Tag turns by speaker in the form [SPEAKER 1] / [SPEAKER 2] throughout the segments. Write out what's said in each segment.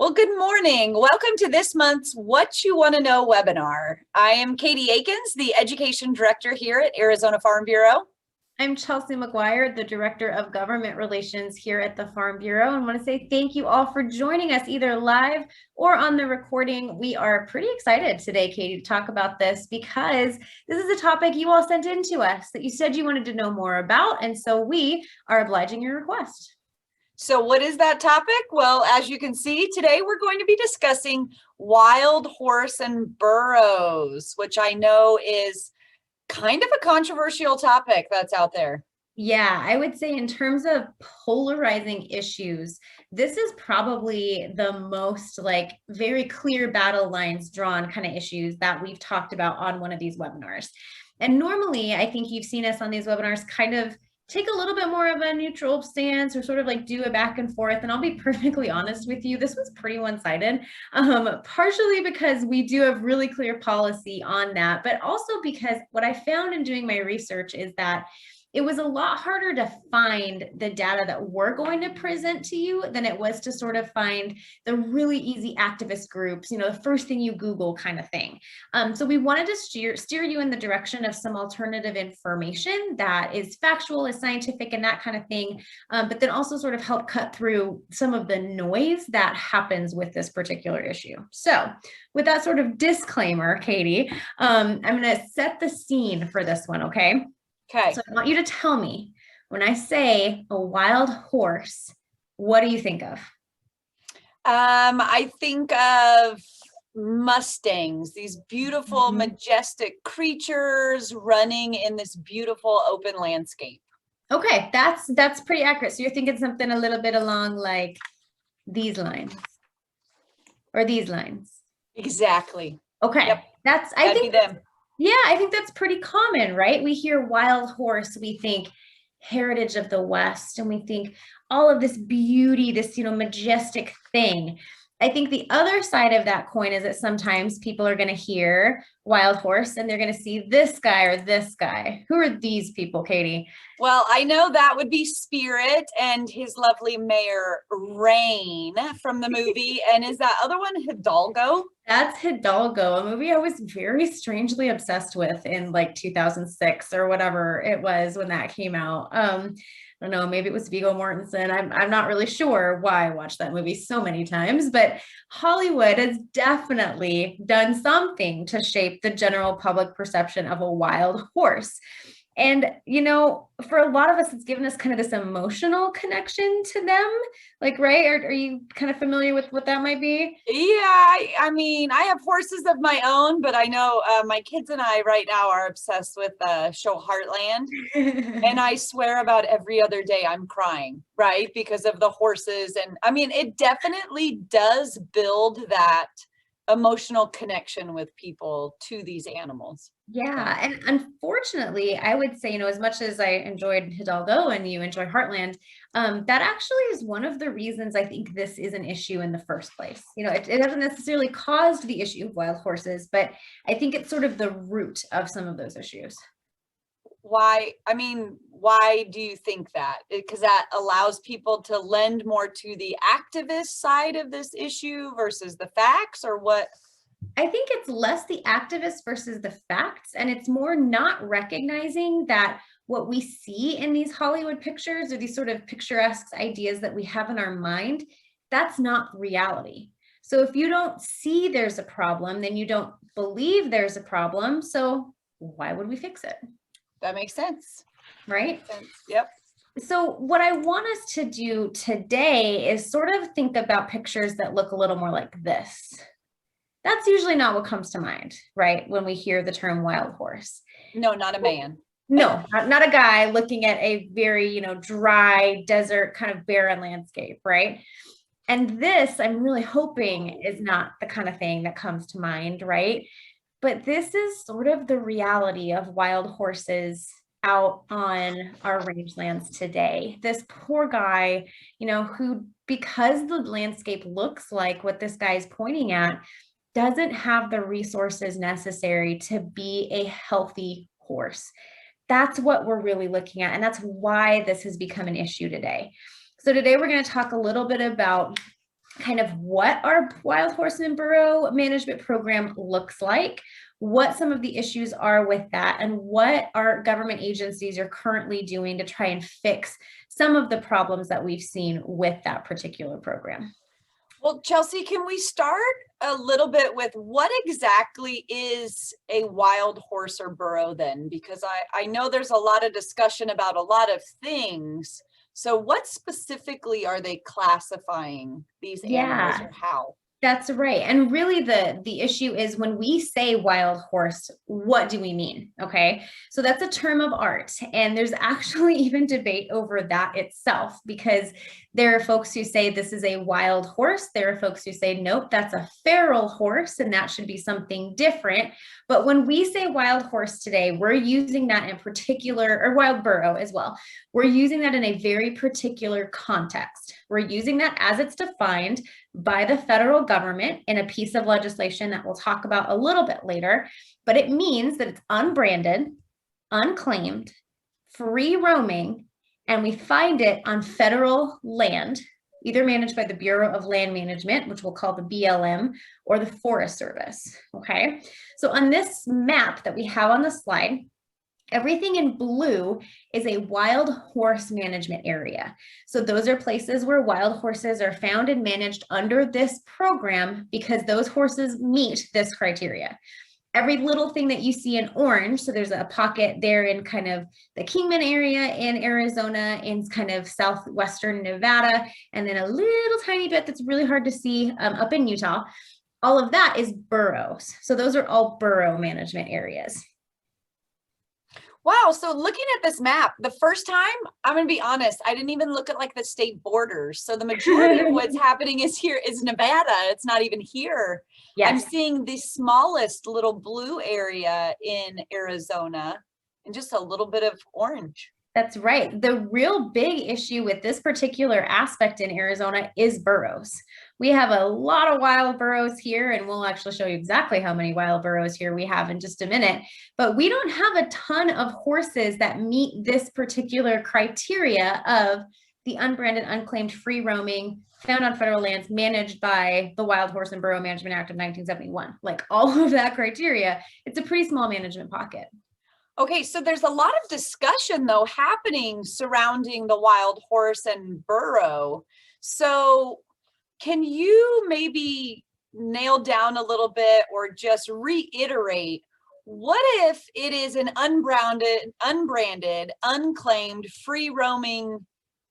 [SPEAKER 1] Well, good morning. Welcome to this month's What You Want to Know webinar. I am Katie Akins, the Education Director here at Arizona Farm Bureau.
[SPEAKER 2] I'm Chelsea McGuire, the Director of Government Relations here at the Farm Bureau, and want to say thank you all for joining us either live or on the recording. We are pretty excited today, Katie, to talk about this because this is a topic you all sent in to us that you said you wanted to know more about, and so we are obliging your request.
[SPEAKER 1] So what is that topic? Well, as you can see, today we're going to be discussing wild horse and burros, which I know is kind of a controversial topic that's out there.
[SPEAKER 2] Yeah, I would say in terms of polarizing issues, this is probably the most very clear battle lines drawn kind of issues that we've talked about on one of these webinars. And normally, I think you've seen us on these webinars kind of take a little bit more of a neutral stance or sort of like do a back and forth. And I'll be perfectly honest with you, this was pretty one-sided, partially because we do have really clear policy on that, but also because what I found in doing my research is that it was a lot harder to find the data that we're going to present to you than it was to sort of find the really easy activist groups, the first thing you Google kind of thing. So we wanted to steer you in the direction of some alternative information that is factual, is scientific, and that kind of thing, but then also sort of help cut through some of the noise that happens with this particular issue. So with that sort of disclaimer, Katie, I'm going to set the scene for this one, okay?
[SPEAKER 1] Okay.
[SPEAKER 2] So I want you to tell me, when I say a wild horse, what do you think of?
[SPEAKER 1] I think of Mustangs, these beautiful, majestic creatures running in this beautiful open landscape.
[SPEAKER 2] Okay, that's pretty accurate. So you're thinking something a little bit along like these lines or these lines.
[SPEAKER 1] Exactly.
[SPEAKER 2] Okay,
[SPEAKER 1] yep.
[SPEAKER 2] I think them. Yeah, I think that's pretty common, right? We hear wild horse, we think heritage of the West, and we think all of this beauty, this, majestic thing. I think the other side of that coin is that sometimes people are going to hear wild horse and they're going to see this guy or this guy. Who are these people, Katie?
[SPEAKER 1] Well, I know that would be Spirit and his lovely mare, Rain, from the movie. And is that other one Hidalgo?
[SPEAKER 2] That's Hidalgo, a movie I was very strangely obsessed with in like 2006 or whatever it was when that came out. I don't know, maybe it was Viggo Mortensen. I'm not really sure why I watched that movie so many times, but Hollywood has definitely done something to shape the general public perception of a wild horse. And, for a lot of us, it's given us kind of this emotional connection to them. Like, right? Are you kind of familiar with what that might be?
[SPEAKER 1] Yeah, I mean, I have horses of my own, but I know my kids and I right now are obsessed with the show Heartland. And I swear about every other day I'm crying, right? Because of the horses. And I mean, it definitely does build that emotional connection with people to these animals.
[SPEAKER 2] Yeah. And unfortunately, I would say, as much as I enjoyed Hidalgo and you enjoy Heartland, that actually is one of the reasons I think this is an issue in the first place. It hasn't necessarily caused the issue of wild horses, but I think it's sort of the root of some of those issues.
[SPEAKER 1] Why do you think that? Because that allows people to lend more to the activist side of this issue versus the facts, or what?
[SPEAKER 2] I think it's less the activists versus the facts, and it's more not recognizing that what we see in these Hollywood pictures or these sort of picturesque ideas that we have in our mind, that's not reality. So if you don't see there's a problem, then you don't believe there's a problem. So why would we fix it?
[SPEAKER 1] That makes sense.
[SPEAKER 2] Right?
[SPEAKER 1] Makes sense. Yep.
[SPEAKER 2] So what I want us to do today is sort of think about pictures that look a little more like this. That's usually not what comes to mind, right? When we hear the term wild horse.
[SPEAKER 1] No, not a man.
[SPEAKER 2] No, not a guy looking at a very, dry desert kind of barren landscape, right? And this, I'm really hoping, is not the kind of thing that comes to mind, right? But this is sort of the reality of wild horses out on our rangelands today. This poor guy, who, because the landscape looks like what this guy is pointing at, doesn't have the resources necessary to be a healthy horse. That's what we're really looking at. And that's why this has become an issue today. So today we're going to talk a little bit about kind of what our wild horseman burrow management program looks like, what some of the issues are with that, and what our government agencies are currently doing to try and fix some of the problems that we've seen with that particular program.
[SPEAKER 1] Well, Chelsea, can we start a little bit with what exactly is a wild horse or burro then? Because I know there's a lot of discussion about a lot of things. So what specifically are they classifying these animals,
[SPEAKER 2] Yeah.
[SPEAKER 1] or how?
[SPEAKER 2] That's right. And really the issue is when we say wild horse, what do we mean? Okay. So that's a term of art. And there's actually even debate over that itself, because there are folks who say this is a wild horse. There are folks who say, nope, that's a feral horse and that should be something different. But when we say wild horse today, we're using that in particular, or wild burro as well. We're using that in a very particular context. We're using that as it's defined by the federal government in a piece of legislation that we'll talk about a little bit later, but it means that it's unbranded, unclaimed, free roaming, and we find it on federal land, either managed by the Bureau of Land Management, which we'll call the BLM, or the Forest Service, okay? So on this map that we have on the slide, everything in blue is a wild horse management area. So those are places where wild horses are found and managed under this program because those horses meet this criteria. Every little thing that you see in orange, so there's a pocket there in kind of the Kingman area in Arizona, in kind of southwestern Nevada, and then a little tiny bit that's really hard to see up in Utah. All of that is burrows. So those are all burrow management areas.
[SPEAKER 1] Wow. So looking at this map, the first time, I'm going to be honest, I didn't even look at like the state borders. So the majority of what's happening is here is Nevada. It's not even here.
[SPEAKER 2] Yes.
[SPEAKER 1] I'm seeing the smallest little blue area in Arizona and just a little bit of orange.
[SPEAKER 2] That's right. The real big issue with this particular aspect in Arizona is burrows. We have a lot of wild burrows here, and we'll actually show you exactly how many wild burrows here we have in just a minute. But we don't have a ton of horses that meet this particular criteria of the unbranded, unclaimed, free roaming, found on federal lands, managed by the Wild Horse and Burro Management Act of 1971. Like all of that criteria, it's a pretty small management pocket.
[SPEAKER 1] Okay, so there's a lot of discussion though happening surrounding the wild horse and burro. So can you maybe nail down a little bit or just reiterate, what if it is an unbranded, unclaimed, free roaming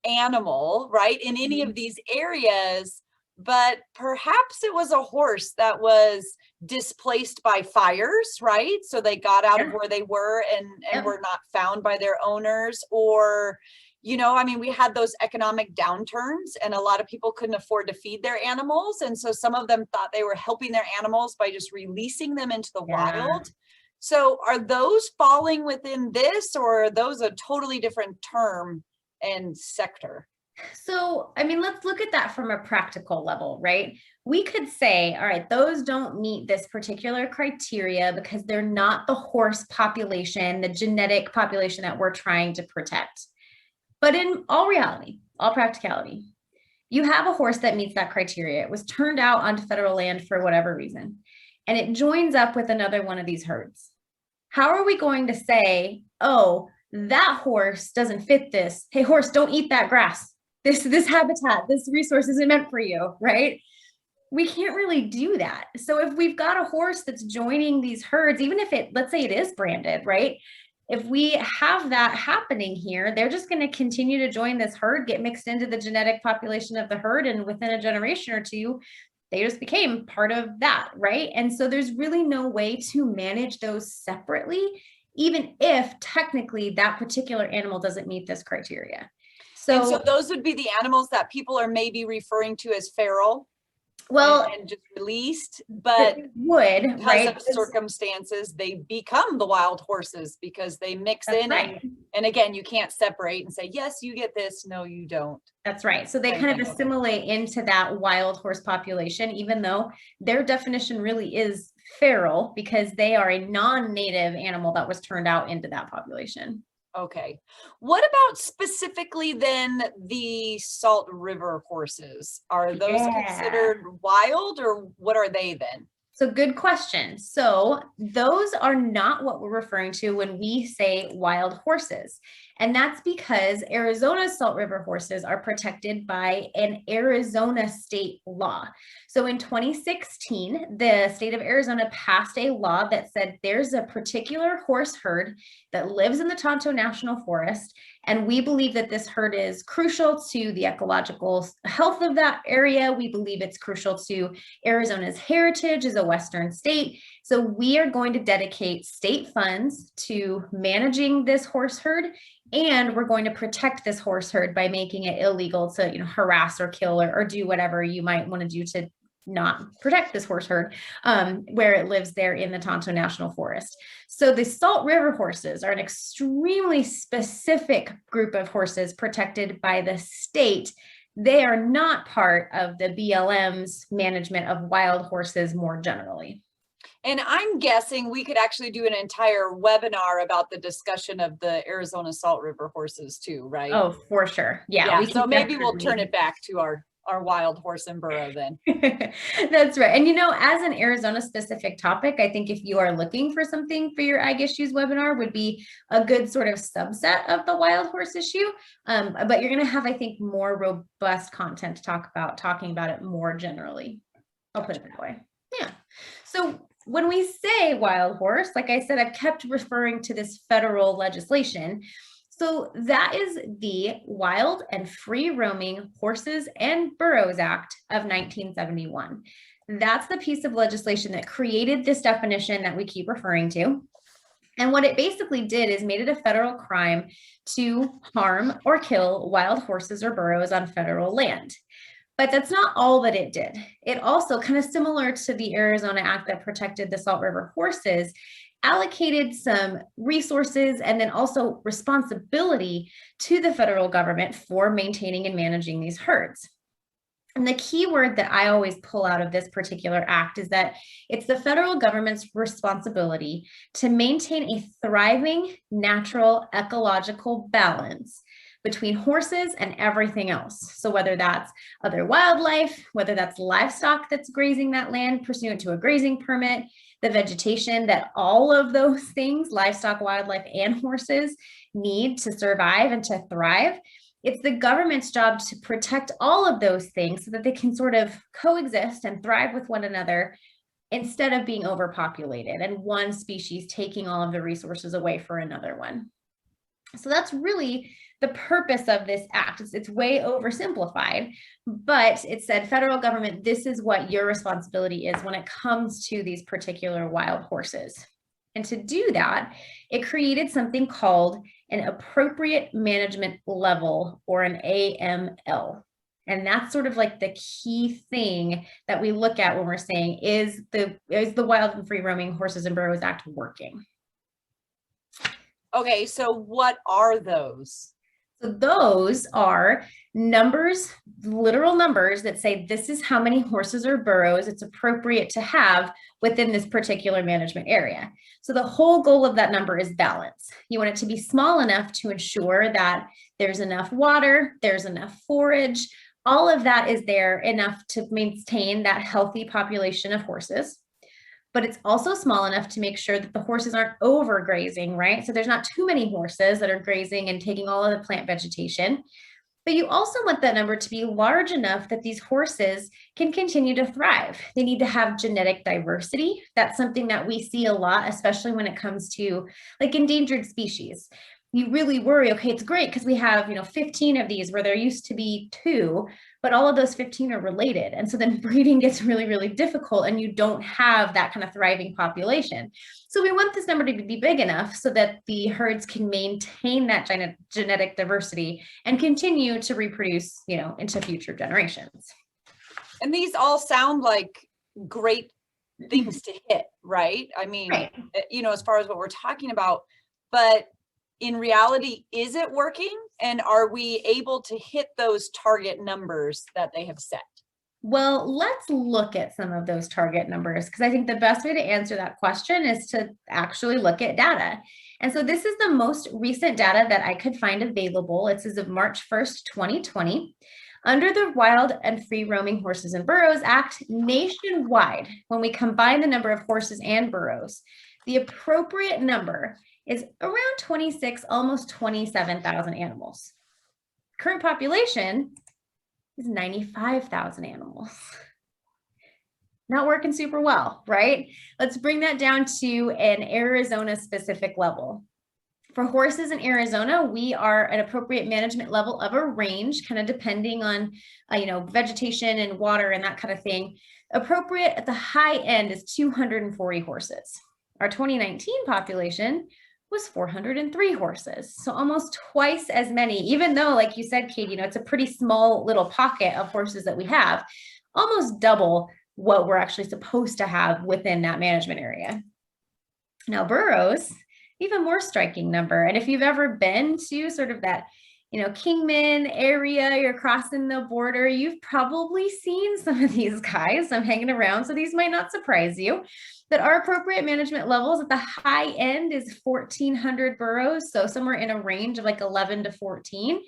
[SPEAKER 1] animal, right, in any of these areas, but perhaps it was a horse that was displaced by fires, right? So they got out of where they were and were not found by their owners, or, you know, I mean, we had those economic downturns and a lot of people couldn't afford to feed their animals. And so some of them thought they were helping their animals by just releasing them into the wild. So are those falling within this, or are those a totally different term and sector?
[SPEAKER 2] So, I mean, let's look at that from a practical level, right? We could say, all right, those don't meet this particular criteria because they're not the horse population, the genetic population that we're trying to protect. But in all reality, all practicality, you have a horse that meets that criteria. It was turned out onto federal land for whatever reason, and it joins up with another one of these herds. How are we going to say, oh, that horse doesn't fit this? Hey, horse, don't eat that grass. This habitat, this resource isn't meant for you, right? We can't really do that. So if we've got a horse that's joining these herds, even if it, let's say it is branded, right? If we have that happening here, they're just going to continue to join this herd, get mixed into the genetic population of the herd, and within a generation or two, they just became part of that, right? And so there's really no way to manage those separately, even if technically that particular animal doesn't meet this criteria.
[SPEAKER 1] So those would be the animals that people are maybe referring to as feral,
[SPEAKER 2] well,
[SPEAKER 1] and just released, but
[SPEAKER 2] would,
[SPEAKER 1] because
[SPEAKER 2] right?
[SPEAKER 1] of circumstances, they become the wild horses because they mix in,
[SPEAKER 2] right.
[SPEAKER 1] and again, you can't separate and say, yes, you get this, no, you don't.
[SPEAKER 2] That's right. So they kind of assimilate into that wild horse population, even though their definition really is feral because they are a non-native animal that was turned out into that population.
[SPEAKER 1] Okay. What about specifically then the Salt River horses? Are those
[SPEAKER 2] Yeah.
[SPEAKER 1] considered wild, or what are they then?
[SPEAKER 2] So good question. So those are not what we're referring to when we say wild horses. And that's because Arizona's Salt River horses are protected by an Arizona state law. So in 2016, the state of Arizona passed a law that said there's a particular horse herd that lives in the Tonto National Forest. And we believe that this herd is crucial to the ecological health of that area. We believe it's crucial to Arizona's heritage as a Western state. So we are going to dedicate state funds to managing this horse herd, and we're going to protect this horse herd by making it illegal to, harass or kill or do whatever you might want to do to not protect this horse herd where it lives there in the Tonto National Forest. So the Salt River horses are an extremely specific group of horses protected by the state. They are not part of the BLM's management of wild horses more generally.
[SPEAKER 1] And I'm guessing we could actually do an entire webinar about the discussion of the Arizona Salt River horses too, right?
[SPEAKER 2] Oh, for sure. Yeah.
[SPEAKER 1] Yeah,
[SPEAKER 2] We
[SPEAKER 1] so
[SPEAKER 2] can
[SPEAKER 1] maybe we'll
[SPEAKER 2] definitely
[SPEAKER 1] turn it back to our wild horse and burro then.
[SPEAKER 2] That's right. And as an Arizona specific topic, I think if you are looking for something for your ag issues webinar would be a good sort of subset of the wild horse issue. But you're going to have, I think, more robust content to talking about it more generally. I'll put it that way. Yeah. So when we say wild horse, like I said, I've kept referring to this federal legislation. So that is the Wild and Free Roaming Horses and Burros Act of 1971. That's the piece of legislation that created this definition that we keep referring to. And what it basically did is made it a federal crime to harm or kill wild horses or burros on federal land. But that's not all that it did. It also, kind of similar to the Arizona Act that protected the Salt River horses, allocated some resources and then also responsibility to the federal government for maintaining and managing these herds. And the key word that I always pull out of this particular act is that it's the federal government's responsibility to maintain a thriving, natural, ecological balance between horses and everything else. So whether that's other wildlife, whether that's livestock that's grazing that land pursuant to a grazing permit, the vegetation that all of those things, livestock, wildlife, and horses need to survive and to thrive. It's the government's job to protect all of those things so that they can sort of coexist and thrive with one another instead of being overpopulated and one species taking all of the resources away for another one. So that's really the purpose of this act. It's way oversimplified, but it said, federal government, this is what your responsibility is when it comes to these particular wild horses. And to do that, it created something called an appropriate management level, or an AML. And that's sort of like the key thing that we look at when we're saying, is the Wild and Free Roaming Horses and Burros Act working?
[SPEAKER 1] Okay, so what are those?
[SPEAKER 2] So those are numbers, literal numbers that say this is how many horses or burros it's appropriate to have within this particular management area. So the whole goal of that number is balance. You want it to be small enough to ensure that there's enough water, there's enough forage, all of that is there enough to maintain that healthy population of horses. But it's also small enough to make sure that the horses aren't overgrazing, right? So there's not too many horses that are grazing and taking all of the plant vegetation. But you also want that number to be large enough that these horses can continue to thrive. They need to have genetic diversity. That's something that we see a lot, especially when it comes to like endangered species. You really worry, okay, it's great because we have, 15 of these where there used to be 2, but all of those 15 are related. And so then breeding gets really, really difficult and you don't have that kind of thriving population. So we want this number to be big enough so that the herds can maintain that genetic diversity and continue to reproduce, into future generations.
[SPEAKER 1] And these all sound like great things to hit, right? I mean,
[SPEAKER 2] right.
[SPEAKER 1] As far as what we're talking about, but in reality, is it working? And are we able to hit those target numbers that they have set?
[SPEAKER 2] Well, let's look at some of those target numbers because I think the best way to answer that question is to actually look at data. And so this is the most recent data that I could find available. It's as of March 1st, 2020. Under the Wild and Free Roaming Horses and Burros Act, nationwide, when we combine the number of horses and burros, the appropriate number is around 26, almost 27,000 animals. Current population is 95,000 animals. Not working super well, right? Let's bring that down to an Arizona specific level. For horses in Arizona, we are an appropriate management level of a range, kind of depending on, vegetation and water and that kind of thing. Appropriate at the high end is 240 horses. Our 2019 population was 403 horses. So almost twice as many, even though, like you said, Kate, it's a pretty small little pocket of horses that we have, almost double what we're actually supposed to have within that management area. Now, burros, even more striking number. And if you've ever been to sort of that, Kingman area, you're crossing the border, you've probably seen some of these guys. I'm hanging around, so these might not surprise you. But our appropriate management levels at the high end is 1,400 burros. So somewhere in a range of like 11 to 14.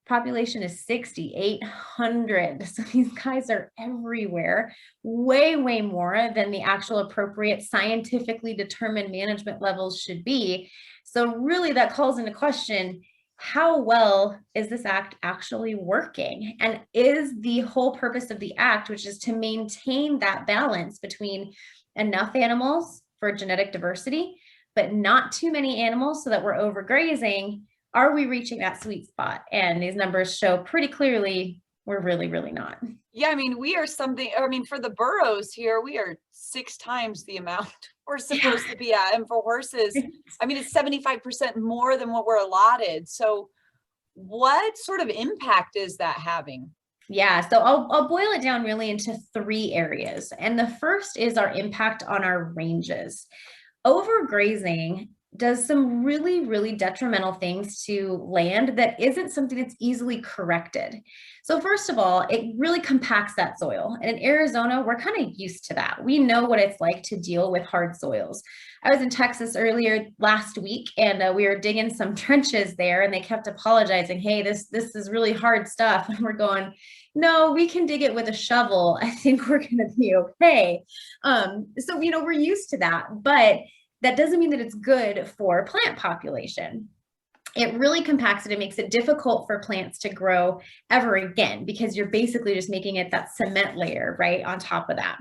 [SPEAKER 2] Population is 6,800. So these guys are everywhere, way, way more than the actual appropriate scientifically determined management levels should be. So really that calls into question, how well is this act actually working? And is the whole purpose of the act, which is to maintain that balance between enough animals for genetic diversity, but not too many animals so that we're overgrazing, are we reaching that sweet spot? And these numbers show pretty clearly we're really, really not.
[SPEAKER 1] Yeah, I mean, for the burros here, we are 6 times the amount we're supposed to be at. And for horses, I mean, it's 75% more than what we're allotted. So what sort of impact is that having?
[SPEAKER 2] Yeah, so I'll boil it down really into 3 areas. And the first is our impact on our ranges. Overgrazing does some really, really detrimental things to land that isn't something that's easily corrected. So first of all, it really compacts that soil. And in Arizona, we're kind of used to that. We know what it's like to deal with hard soils. I was in Texas earlier last week, and we were digging some trenches there, and they kept apologizing. Hey, this is really hard stuff. And we're going, no, we can dig it with a shovel. I think we're going to be okay. So, we're used to that, but that doesn't mean that it's good for plant population. It really compacts it. It makes it difficult for plants to grow ever again because you're basically just making it that cement layer right on top of that.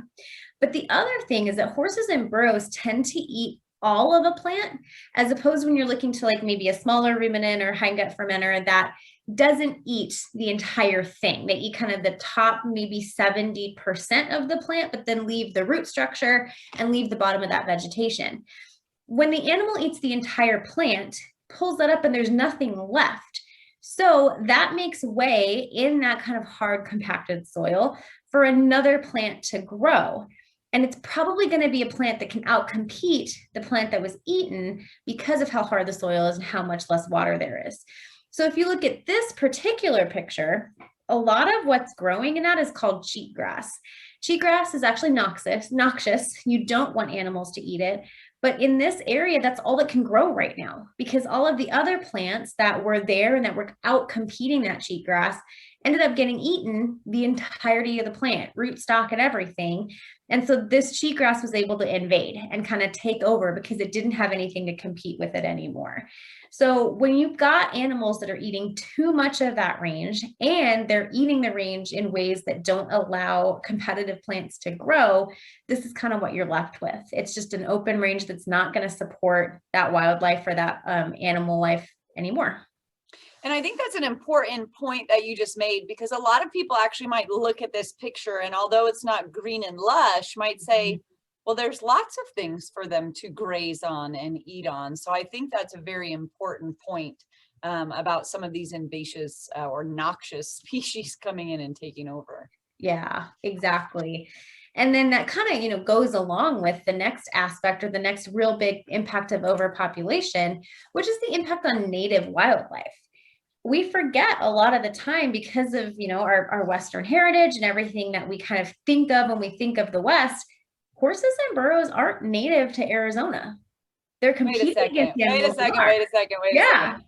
[SPEAKER 2] But the other thing is that horses and burros tend to eat all of a plant, as opposed when you're looking to like maybe a smaller ruminant or hindgut fermenter that doesn't eat the entire thing. They eat kind of the top maybe 70% of the plant, but then leave the root structure and leave the bottom of that vegetation. When the animal eats the entire plant, pulls that up and there's nothing left. So that makes way in that kind of hard compacted soil for another plant to grow. And it's probably going to be a plant that can outcompete the plant that was eaten because of how hard the soil is and how much less water there is. So if you look at this particular picture, a lot of what's growing in that is called cheatgrass. Cheatgrass is actually noxious. You don't want animals to eat it. But in this area, that's all that can grow right now because all of the other plants that were there and that were out competing that cheatgrass ended up getting eaten the entirety of the plant, root stock and everything. And so this cheatgrass was able to invade and kind of take over because it didn't have anything to compete with it anymore. So when you've got animals that are eating too much of that range and they're eating the range in ways that don't allow competitive plants to grow, this is kind of what you're left with. It's just an open range that's not going to support that wildlife or that animal life anymore.
[SPEAKER 1] And I think that's an important point that you just made, because a lot of people actually might look at this picture and although it's not green and lush, might say, well, there's lots of things for them to graze on and eat on. So I think that's a very important point about some of these invasive or noxious species coming in and taking over.
[SPEAKER 2] Yeah, exactly. And then that kind of, goes along with the next aspect or the next real big impact of overpopulation, which is the impact on native wildlife. we forget a lot of the time because of, our Western heritage and everything that we kind of think of when we think of the West. Horses and burros aren't native to Arizona. They're
[SPEAKER 1] Wait a
[SPEAKER 2] competing
[SPEAKER 1] second,
[SPEAKER 2] against the
[SPEAKER 1] wait a
[SPEAKER 2] animals that
[SPEAKER 1] second,
[SPEAKER 2] are.
[SPEAKER 1] wait a second, wait a
[SPEAKER 2] Yeah.
[SPEAKER 1] second.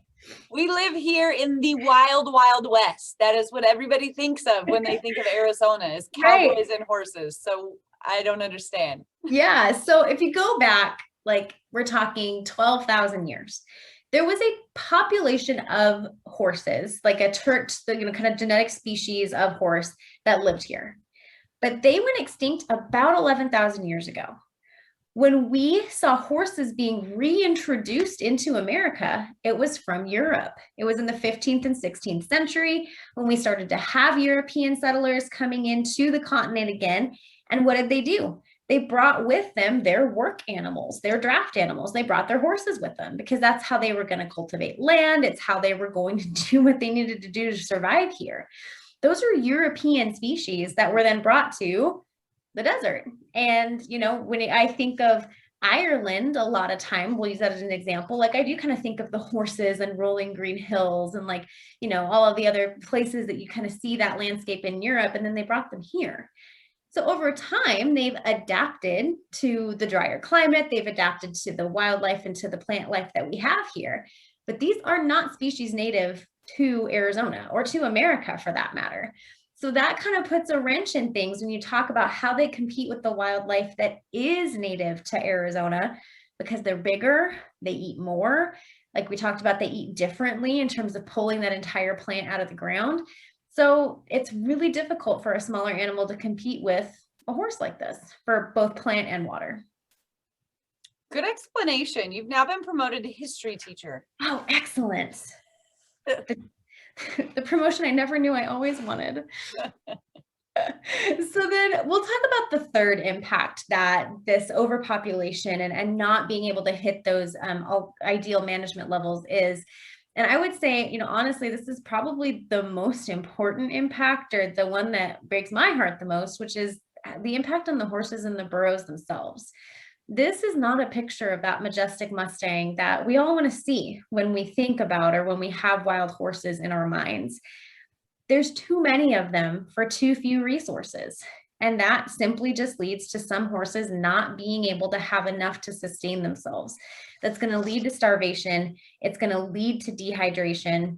[SPEAKER 1] We live here in the wild, wild West. That is what everybody thinks of when they think of Arizona, is
[SPEAKER 2] Right.
[SPEAKER 1] cowboys and horses. So I don't understand.
[SPEAKER 2] Yeah. So if you go back, like we're talking 12,000 years, there was a population of horses, like a kind of genetic species of horse that lived here. But they went extinct about 11,000 years ago. When we saw horses being reintroduced into America, it was from Europe. It was in the 15th and 16th century when we started to have European settlers coming into the continent again. And what did they do? They brought with them their work animals, their draft animals. They brought their horses with them because that's how they were going to cultivate land. It's how they were going to do what they needed to do to survive here. Those are European species that were then brought to the desert. And, when I think of Ireland, a lot of time, we'll use that as an example. Like I do kind of think of the horses and rolling green hills and all of the other places that you kind of see that landscape in Europe. And then they brought them here. So over time, they've adapted to the drier climate. They've adapted to the wildlife and to the plant life that we have here. But these are not species native to Arizona or to America for that matter. So that kind of puts a wrench in things when you talk about how they compete with the wildlife that is native to Arizona, because they're bigger, they eat more. Like we talked about, they eat differently in terms of pulling that entire plant out of the ground. So it's really difficult for a smaller animal to compete with a horse like this for both plant and water.
[SPEAKER 1] Good explanation. You've now been promoted to history teacher.
[SPEAKER 2] Oh, excellent. The promotion I never knew I always wanted. So then we'll talk about the third impact that this overpopulation and not being able to hit those ideal management levels is. And I would say, honestly, this is probably the most important impact, or the one that breaks my heart the most, which is the impact on the horses and the burros themselves. This is not a picture of that majestic Mustang that we all want to see when we think about or when we have wild horses in our minds. There's too many of them for too few resources. And that simply just leads to some horses not being able to have enough to sustain themselves. That's going to lead to starvation. It's going to lead to dehydration.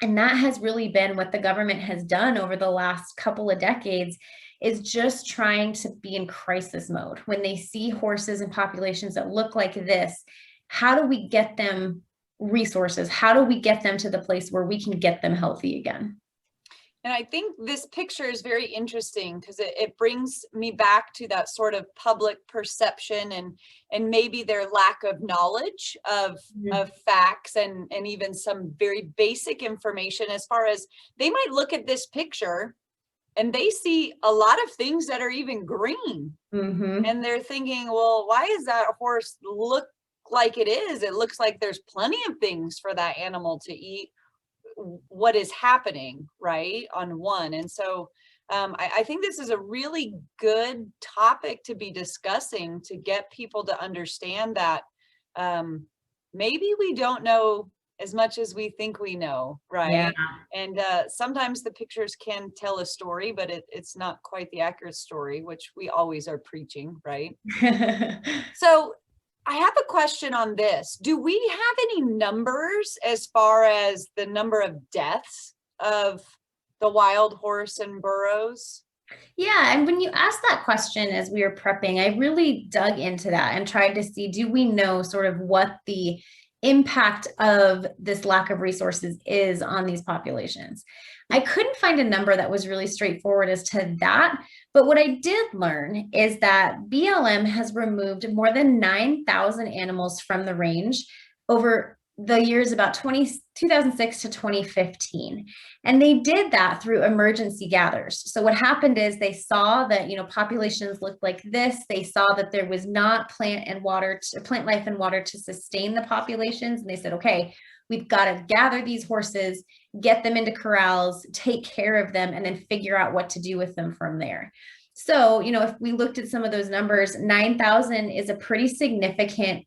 [SPEAKER 2] And that has really been what the government has done over the last couple of decades, is just trying to be in crisis mode. When they see horses and populations that look like this, how do we get them resources? How do we get them to the place where we can get them healthy again?
[SPEAKER 1] And I think this picture is very interesting because it brings me back to that sort of public perception and maybe their lack of knowledge of facts and even some very basic information, as far as they might look at this picture and they see a lot of things that are even green. And they're thinking, well, why does that horse look like it is? It looks like there's plenty of things for that animal to eat. What is happening, right, on one. And so I think this is a really good topic to be discussing, to get people to understand that maybe we don't know as much as we think we know, right?
[SPEAKER 2] Yeah.
[SPEAKER 1] And sometimes the pictures can tell a story, but it's not quite the accurate story, which we always are preaching, right? So I have a question on this. Do we have any numbers as far as the number of deaths of the wild horse and burros?
[SPEAKER 2] Yeah, and when you asked that question as we were prepping, I really dug into that and tried to see, do we know sort of what the impact of this lack of resources is on these populations? I couldn't find a number that was really straightforward as to that. But what I did learn is that BLM has removed more than 9,000 animals from the range over the years about 2006 to 2015. And they did that through emergency gathers. So what happened is they saw that, populations looked like this. They saw that there was not plant life and water to sustain the populations. And they said, okay, we've got to gather these horses, get them into corrals, take care of them, and then figure out what to do with them from there. So, if we looked at some of those numbers, 9,000 is a pretty significant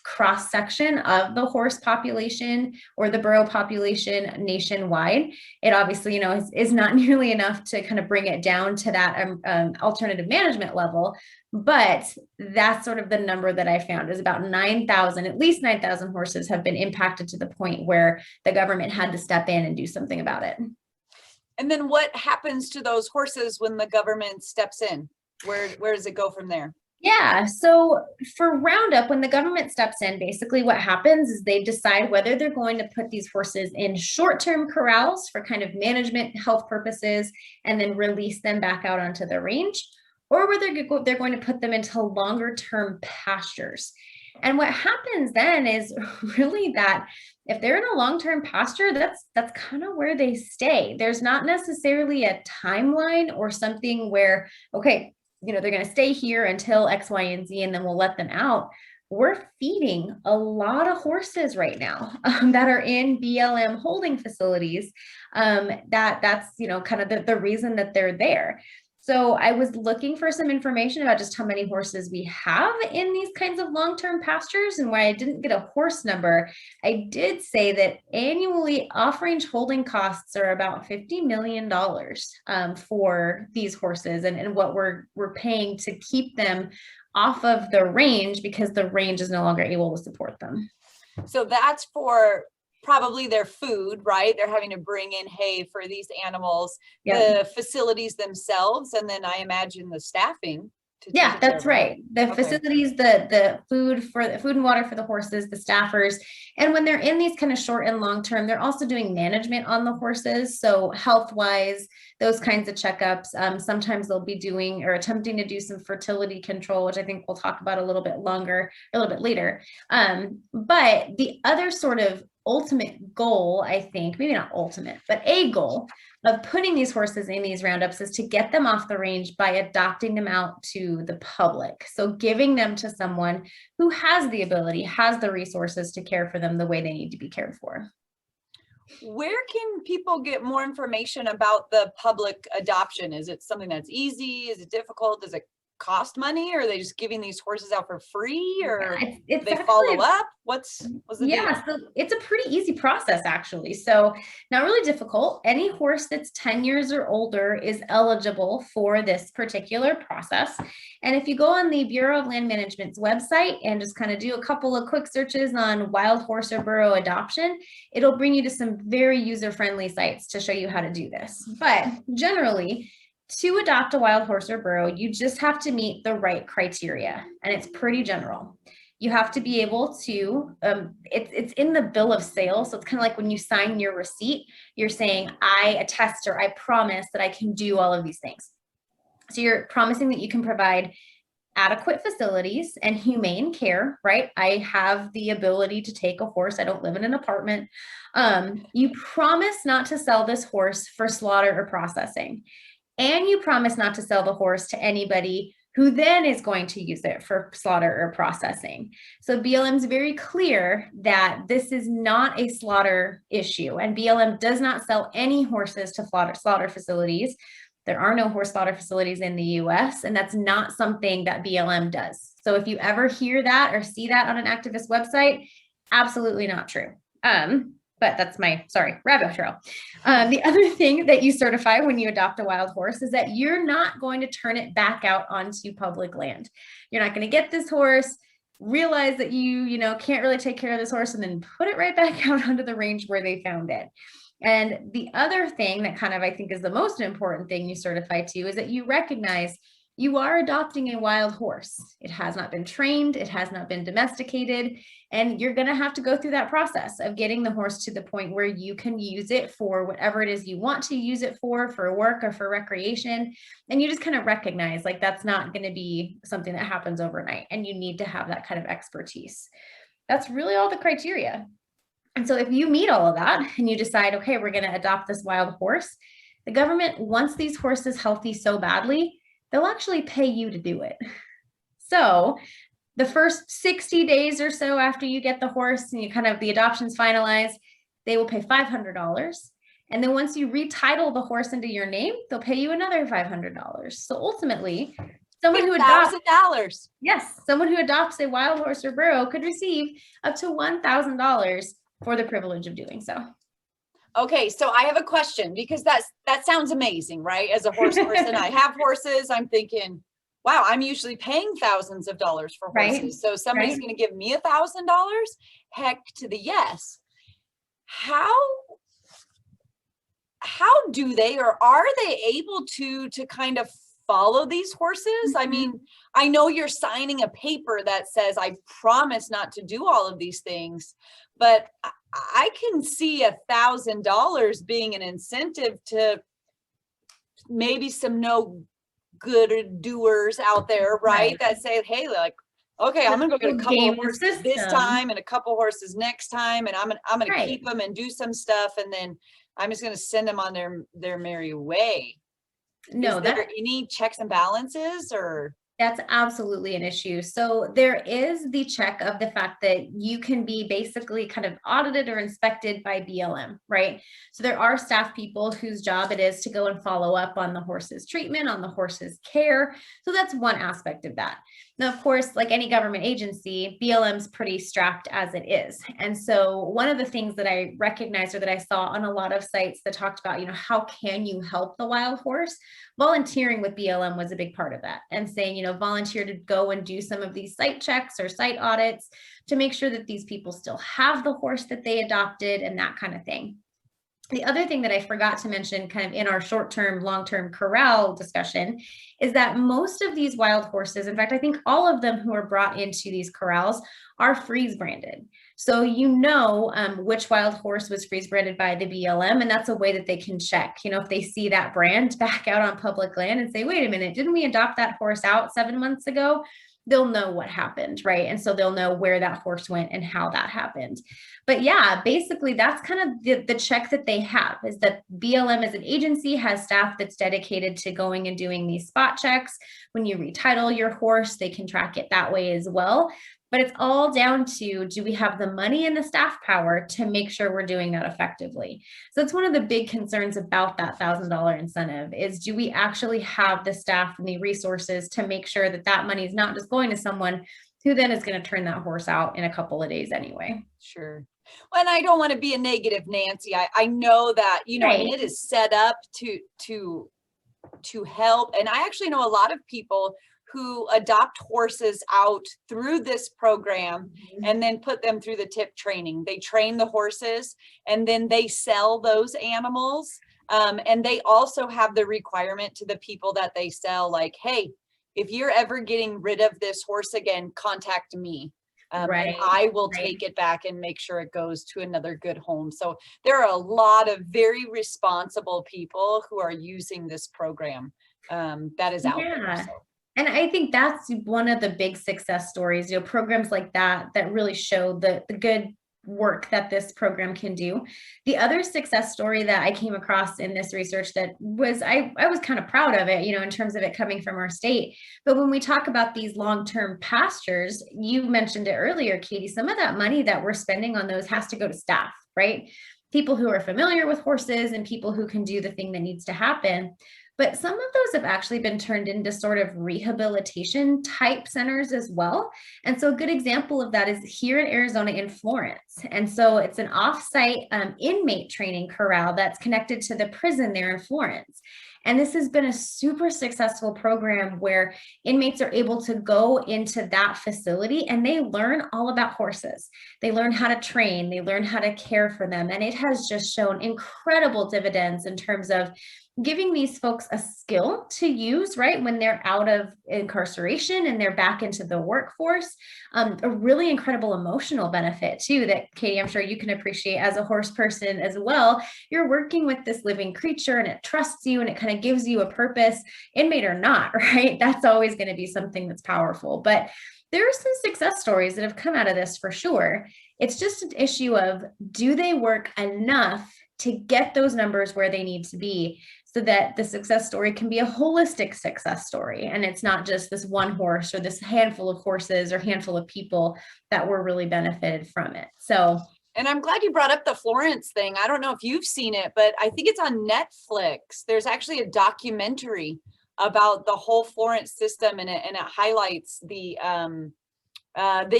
[SPEAKER 2] cross section of the horse population or the burro population nationwide. It obviously, is not nearly enough to kind of bring it down to that alternative management level. But that's sort of the number that I found is about 9,000, at least 9,000 horses have been impacted to the point where the government had to step in and do something about it.
[SPEAKER 1] And then what happens to those horses when the government steps in? Where does it go from there?
[SPEAKER 2] Yeah. So for Roundup, when the government steps in, basically what happens is they decide whether they're going to put these horses in short-term corrals for kind of management health purposes and then release them back out onto the range, or whether they're going to put them into longer-term pastures. And what happens then is really that if they're in a long-term pasture, that's kind of where they stay. There's not necessarily a timeline or something where, okay, they're going to stay here until X, Y, and Z, and then we'll let them out. We're feeding a lot of horses right now that are in BLM holding facilities. That's kind of the reason that they're there. So I was looking for some information about just how many horses we have in these kinds of long-term pastures, and why I didn't get a horse number. I did say that annually off-range holding costs are about $50 million for these horses and what we're paying to keep them off of the range because the range is no longer able to support them.
[SPEAKER 1] So that's for probably their food, right? They're having to bring in hay for these animals, the facilities themselves, and then I imagine the staffing.
[SPEAKER 2] Yeah, that's right. The facilities, the food and water for the horses, the staffers. And when they're in these kind of short and long term, they're also doing management on the horses. So health wise, those kinds of checkups. Sometimes they'll be doing or attempting to do some fertility control, which I think we'll talk about a little bit later. But the other sort of ultimate goal, I think, maybe not ultimate, but a goal of putting these horses in these roundups is to get them off the range by adopting them out to the public. So giving them to someone who has the ability, has the resources to care for them the way they need to be cared for.
[SPEAKER 1] Where can people get more information about the public adoption? Is it something that's easy? Is it difficult? Does it cost money, or are they just giving these horses out for free, or
[SPEAKER 2] it's
[SPEAKER 1] they follow up? What's the deal?
[SPEAKER 2] So it's a pretty easy process, actually. So not really difficult. Any horse that's 10 years or older is eligible for this particular process. And if you go on the Bureau of Land Management's website and just kind of do a couple of quick searches on wild horse or burro adoption, it'll bring you to some very user-friendly sites to show you how to do this. But generally, to adopt a wild horse or burro, you just have to meet the right criteria, and it's pretty general. You have to be able to, it's in the bill of sale. So it's kind of like when you sign your receipt, you're saying, I attest or I promise that I can do all of these things. So you're promising that you can provide adequate facilities and humane care, right? I have the ability to take a horse. I don't live in an apartment. You promise not to sell this horse for slaughter or processing. And you promise not to sell the horse to anybody who then is going to use it for slaughter or processing. So BLM is very clear that this is not a slaughter issue, and BLM does not sell any horses to slaughter facilities. There are no horse slaughter facilities in the US, and that's not something that BLM does. So if you ever hear that or see that on an activist website, absolutely not true. But that's my, rabbit trail. The other thing that you certify when you adopt a wild horse is that you're not going to turn it back out onto public land. You're not going to get this horse, realize that you can't really take care of this horse, and then put it right back out onto the range where they found it. And the other thing that kind of, I think, is the most important thing you certify to is that you recognize you are adopting a wild horse. It has not been trained, it has not been domesticated, and you're going to have to go through that process of getting the horse to the point where you can use it for whatever it is you want to use it for work or for recreation. And you just kind of recognize like that's not going to be something that happens overnight, and you need to have that kind of expertise. That's really all the criteria. And so if you meet all of that and you decide, okay, we're going to adopt this wild horse, the government wants these horses healthy so badly, they'll actually pay you to do it. So the first 60 days or so after you get the horse and the adoption's finalized, they will pay $500. And then once you retitle the horse into your name, they'll pay you another $500. So ultimately, someone who adopts
[SPEAKER 1] $1,000.
[SPEAKER 2] Yes, someone who adopts a wild horse or burro could receive up to $1,000 for the privilege of doing so.
[SPEAKER 1] Okay, so I have a question, because that sounds amazing, right? As a horse person, I have horses. I'm thinking, wow, I'm usually paying thousands of dollars for horses.
[SPEAKER 2] Right,
[SPEAKER 1] So somebody's
[SPEAKER 2] right.
[SPEAKER 1] going to give me $1,000? Heck to the yes. How do they, or are they able to kind of follow these horses? I mean, I know you're signing a paper that says, I promise not to do all of these things, but I can see $1,000 being an incentive to maybe some no good doers out there, right? That say, hey, like, okay, I'm gonna go get a couple of horses this time and a couple of horses next time, and I'm gonna keep them and do some stuff, and then I'm just gonna send them on their merry way.
[SPEAKER 2] No,
[SPEAKER 1] is there any checks and balances, or?
[SPEAKER 2] That's absolutely an issue. So there is the check of the fact that you can be basically kind of audited or inspected by BLM, right? So there are staff people whose job it is to go and follow up on the horse's treatment, on the horse's care. So that's one aspect of that. Now, of course, like any government agency, BLM's pretty strapped as it is. And so one of the things that I recognized, or that I saw on a lot of sites that talked about, how can you help the wild horse? Volunteering with BLM was a big part of that, and saying, volunteer to go and do some of these site checks or site audits to make sure that these people still have the horse that they adopted and that kind of thing. The other thing that I forgot to mention kind of in our short-term, long-term corral discussion is that most of these wild horses, in fact, I think all of them who are brought into these corrals are freeze branded. So which wild horse was freeze branded by the BLM, and that's a way that they can check, if they see that brand back out on public land and say, wait a minute, didn't we adopt that horse out 7 months ago? They'll know what happened, right? And so they'll know where that horse went and how that happened. But yeah, basically that's kind of the check that they have, is that BLM as an agency has staff that's dedicated to going and doing these spot checks. When you retitle your horse, they can track it that way as well. But it's all down to, do we have the money and the staff power to make sure we're doing that effectively? So it's one of the big concerns about that $1,000 incentive is, do we actually have the staff and the resources to make sure that that money is not just going to someone who then is going to turn that horse out in a couple of days anyway?
[SPEAKER 1] Sure. Well, and I don't want to be a negative Nancy. I know that, I mean, it is set up to help. And I actually know a lot of people who adopt horses out through this program and then put them through the tip training. They train the horses and then they sell those animals. And they also have the requirement to the people that they sell, like, hey, if you're ever getting rid of this horse again, contact me. And I will take it back and make sure it goes to another good home. So there are a lot of very responsible people who are using this program that is out there. So.
[SPEAKER 2] And I think that's one of the big success stories, programs like that really show the good work that this program can do. The other success story that I came across in this research that was, I was kind of proud of it, in terms of it coming from our state. But when we talk about these long-term pastures, you mentioned it earlier, Katie, some of that money that we're spending on those has to go to staff, right? People who are familiar with horses and people who can do the thing that needs to happen. But some of those have actually been turned into sort of rehabilitation type centers as well. And so a good example of that is here in Arizona in Florence. And so it's an offsite inmate training corral that's connected to the prison there in Florence. And this has been a super successful program where inmates are able to go into that facility and they learn all about horses. They learn how to train, they learn how to care for them. And it has just shown incredible dividends in terms of giving these folks a skill to use, right, when they're out of incarceration and they're back into the workforce. A really incredible emotional benefit too that, Katie, I'm sure you can appreciate as a horse person as well. You're working with this living creature and it trusts you and it kind of gives you a purpose, inmate or not, right? That's always going to be something that's powerful. But there are some success stories that have come out of this for sure. It's just an issue of, do they work enough to get those numbers where they need to be, so that the success story can be a holistic success story. And it's not just this one horse or this handful of horses or handful of people that were really benefited from it. So
[SPEAKER 1] And I'm glad you brought up the Florence thing. I don't know if you've seen it, but I think it's on Netflix. There's actually a documentary about the whole Florence system, and it highlights the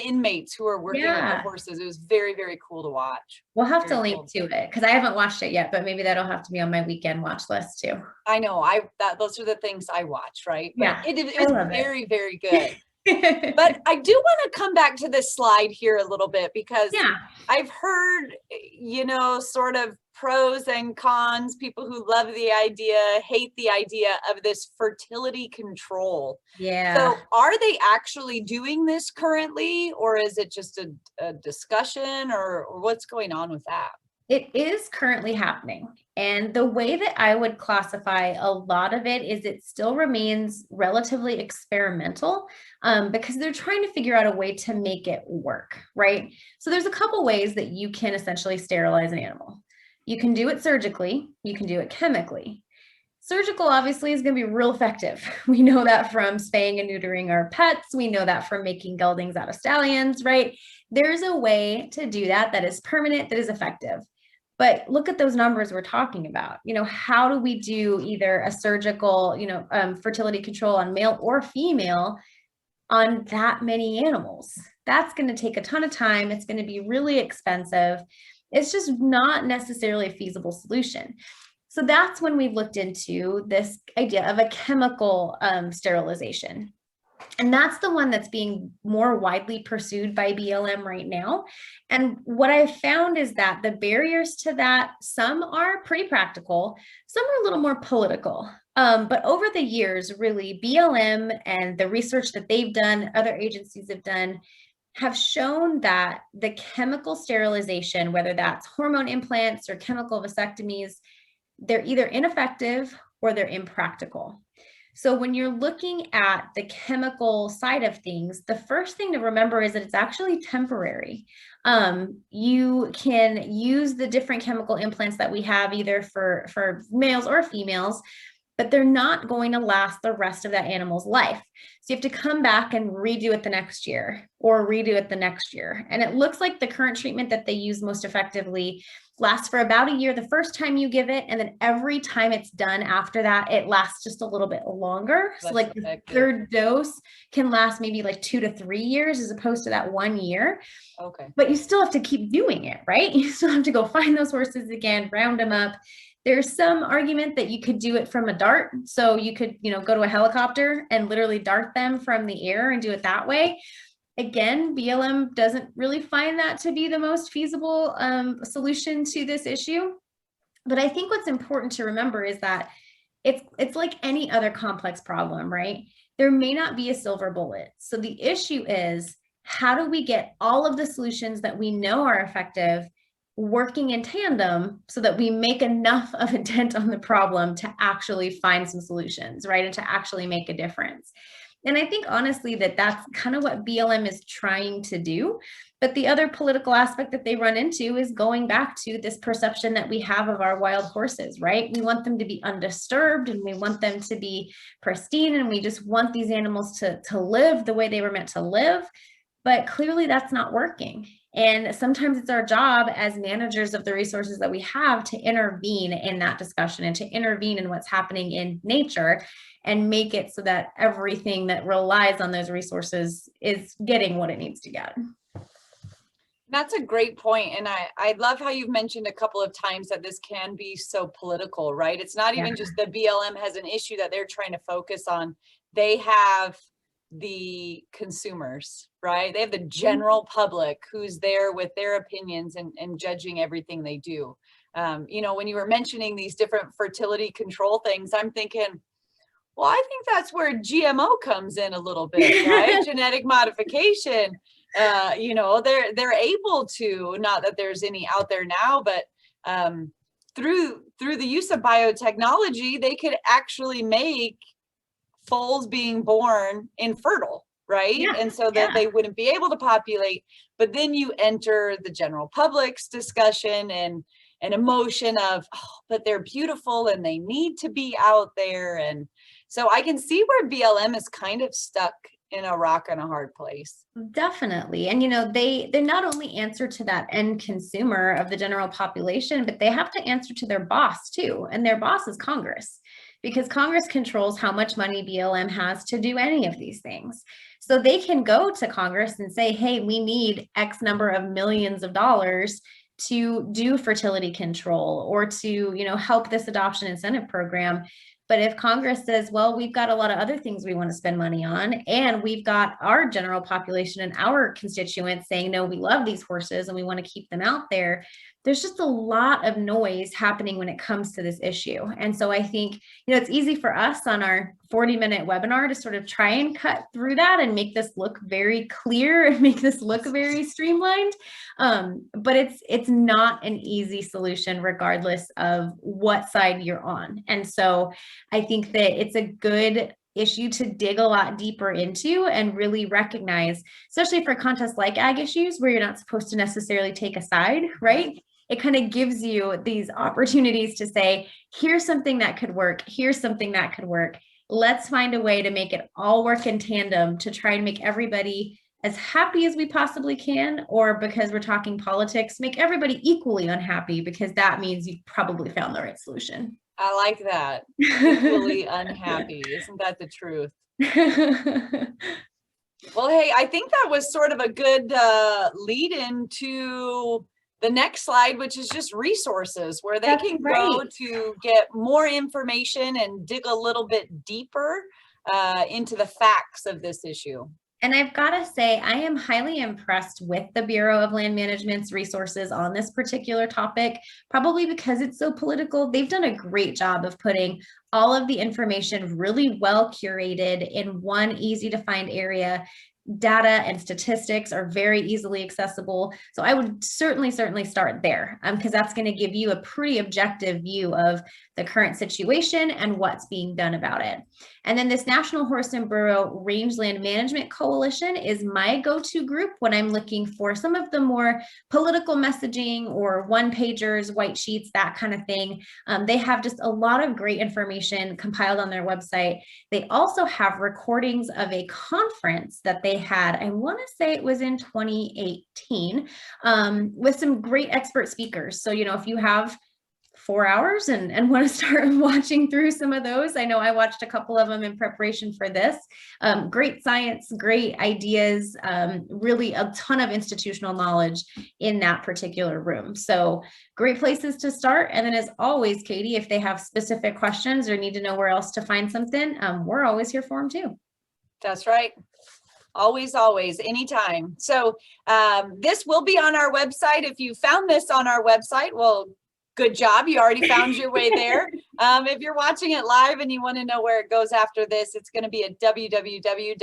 [SPEAKER 1] inmates who are working with the
[SPEAKER 2] Yeah.
[SPEAKER 1] horses. It was very, very cool to watch.
[SPEAKER 2] We'll have to
[SPEAKER 1] Very
[SPEAKER 2] link
[SPEAKER 1] cool.
[SPEAKER 2] to it because I haven't watched it yet, but maybe that'll have to be on my weekend watch list too.
[SPEAKER 1] I know those are the things I watch, right? But
[SPEAKER 2] Yeah,
[SPEAKER 1] it
[SPEAKER 2] I
[SPEAKER 1] was
[SPEAKER 2] love it.
[SPEAKER 1] very, very good. But I do want to come back to this slide here a little bit, because
[SPEAKER 2] Yeah.
[SPEAKER 1] I've heard, sort of pros and cons, people who love the idea, hate the idea of this fertility control.
[SPEAKER 2] Yeah.
[SPEAKER 1] So are they actually doing this currently, or is it just a discussion, or what's going on with that?
[SPEAKER 2] It is currently happening. And the way that I would classify a lot of it is it still remains relatively experimental, because they're trying to figure out a way to make it work, right? So there's a couple ways that you can essentially sterilize an animal. You can do it surgically, you can do it chemically. Surgical obviously is going to be real effective. We know that from spaying and neutering our pets. We know that from making geldings out of stallions, right? There's a way to do that that is permanent, that is effective. But look at those numbers we're talking about. How do we do either a surgical, fertility control on male or female on that many animals? That's going to take a ton of time. It's going to be really expensive. It's just not necessarily a feasible solution. So that's when we've looked into this idea of a chemical sterilization. And that's the one that's being more widely pursued by BLM right now. And what I've found is that the barriers to that, some are pretty practical, some are a little more political. But over the years, really, BLM and the research that they've done, other agencies have done, have shown that the chemical sterilization, whether that's hormone implants or chemical vasectomies, they're either ineffective or they're impractical. So when you're looking at the chemical side of things, the first thing to remember is that it's actually temporary. You can use the different chemical implants that we have either for males or females, but they're not going to last the rest of that animal's life. So you have to come back and redo it the next year or redo it the next year. And it looks like the current treatment that they use most effectively lasts for about a year the first time you give it. And then every time it's done after that, it lasts just a little bit longer. So like the third dose can last maybe like 2 to 3 years as opposed to that 1 year.
[SPEAKER 1] Okay.
[SPEAKER 2] But you still have to keep doing it, right? You still have to go find those horses again, round them up. There's some argument that you could do it from a dart. So you could, go to a helicopter and literally dart them from the air and do it that way. Again, BLM doesn't really find that to be the most feasible solution to this issue. But I think what's important to remember is that it's like any other complex problem, right? There may not be a silver bullet. So the issue is, how do we get all of the solutions that we know are effective working in tandem so that we make enough of a dent on the problem to actually find some solutions, right? And to actually make a difference. And I think honestly that that's kind of what BLM is trying to do. But the other political aspect that they run into is going back to this perception that we have of our wild horses, right? We want them to be undisturbed and we want them to be pristine, and we just want these animals to live the way they were meant to live. But clearly that's not working. And sometimes it's our job as managers of the resources that we have to intervene in that discussion and to intervene in what's happening in nature and make it so that everything that relies on those resources is getting what it needs to get.
[SPEAKER 1] That's a great point. And I love how you've mentioned a couple of times that this can be so political, right? It's not even just the BLM has an issue that they're trying to focus on. They have the consumers, right? They have the general public who's there with their opinions and judging everything they do. When you were mentioning these different fertility control things, I'm thinking, well, I think that's where GMO comes in a little bit, right? Genetic modification. They're able to, not that there's any out there now, but through the use of biotechnology, they could actually make foals being born infertile, right? Yeah, and so that they wouldn't be able to populate. But then you enter the general public's discussion and an emotion of, oh, but they're beautiful and they need to be out there. And so I can see where BLM is kind of stuck in a rock and a hard place.
[SPEAKER 2] Definitely. And they not only answer to that end consumer of the general population, but they have to answer to their boss too. And their boss is Congress, because Congress controls how much money BLM has to do any of these things. So they can go to Congress and say, hey, we need X number of millions of dollars to do fertility control or to, help this adoption incentive program. But if Congress says, well, we've got a lot of other things we want to spend money on, and we've got our general population and our constituents saying, no, we love these horses and we want to keep them out there, there's just a lot of noise happening when it comes to this issue. And so I think, it's easy for us on our 40-minute webinar to sort of try and cut through that and make this look very clear and make this look very streamlined. But it's not an easy solution regardless of what side you're on. And so I think that it's a good issue to dig a lot deeper into and really recognize, especially for contests like ag issues where you're not supposed to necessarily take a side, right? It kind of gives you these opportunities to say, here's something that could work. Here's something that could work. Let's find a way to make it all work in tandem to try and make everybody as happy as we possibly can, or because we're talking politics, make everybody equally unhappy, because that means you've probably found the right solution.
[SPEAKER 1] I like that. Equally unhappy. Isn't that the truth? Well, hey, I think that was sort of a good lead into the next slide, which is just resources where they can go to get more information and dig a little bit deeper into the facts of this issue.
[SPEAKER 2] And I've got to say, I am highly impressed with the Bureau of Land Management's resources on this particular topic, probably because it's so political. They've done a great job of putting all of the information really well curated in one easy to find area. Data and statistics are very easily accessible. So I would certainly start there because that's going to give you a pretty objective view of the current situation and what's being done about it. And then this National Horse and Burro Rangeland Management Coalition is my go-to group when I'm looking for some of the more political messaging or one-pagers, white sheets, that kind of thing. They have just a lot of great information compiled on their website. They also have recordings of a conference that they had, I want to say it was in 2018, with some great expert speakers. So, if you have 4 hours and want to start watching through some of those, I know I watched a couple of them in preparation for this. Great science, great ideas, really a ton of institutional knowledge in that particular room. So great places to start. And then as always, Katie, if they have specific questions or need to know where else to find something, we're always here for them too.
[SPEAKER 1] That's right. Always, anytime. So this will be on our website. If you found this on our website, well, good job. You already found your way there. If you're watching it live and you want to know where it goes after this, it's going to be at www.azfb.org.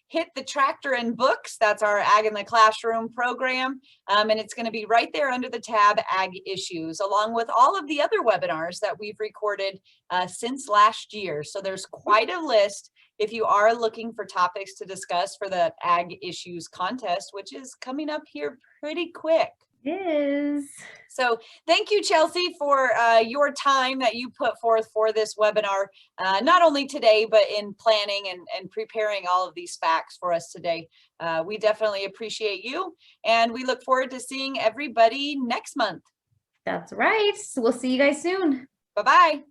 [SPEAKER 1] Hit the tractor and books. That's our Ag in the Classroom program. And it's going to be right there under the tab Ag Issues, along with all of the other webinars that we've recorded since last year. So there's quite a list if you are looking for topics to discuss for the Ag Issues contest, which is coming up here pretty quick.
[SPEAKER 2] Is.
[SPEAKER 1] So thank you, Chelsea, for your time that you put forth for this webinar, not only today, but in planning and preparing all of these facts for us today. We definitely appreciate you, and we look forward to seeing everybody next month.
[SPEAKER 2] That's right. We'll see you guys soon.
[SPEAKER 1] Bye-bye.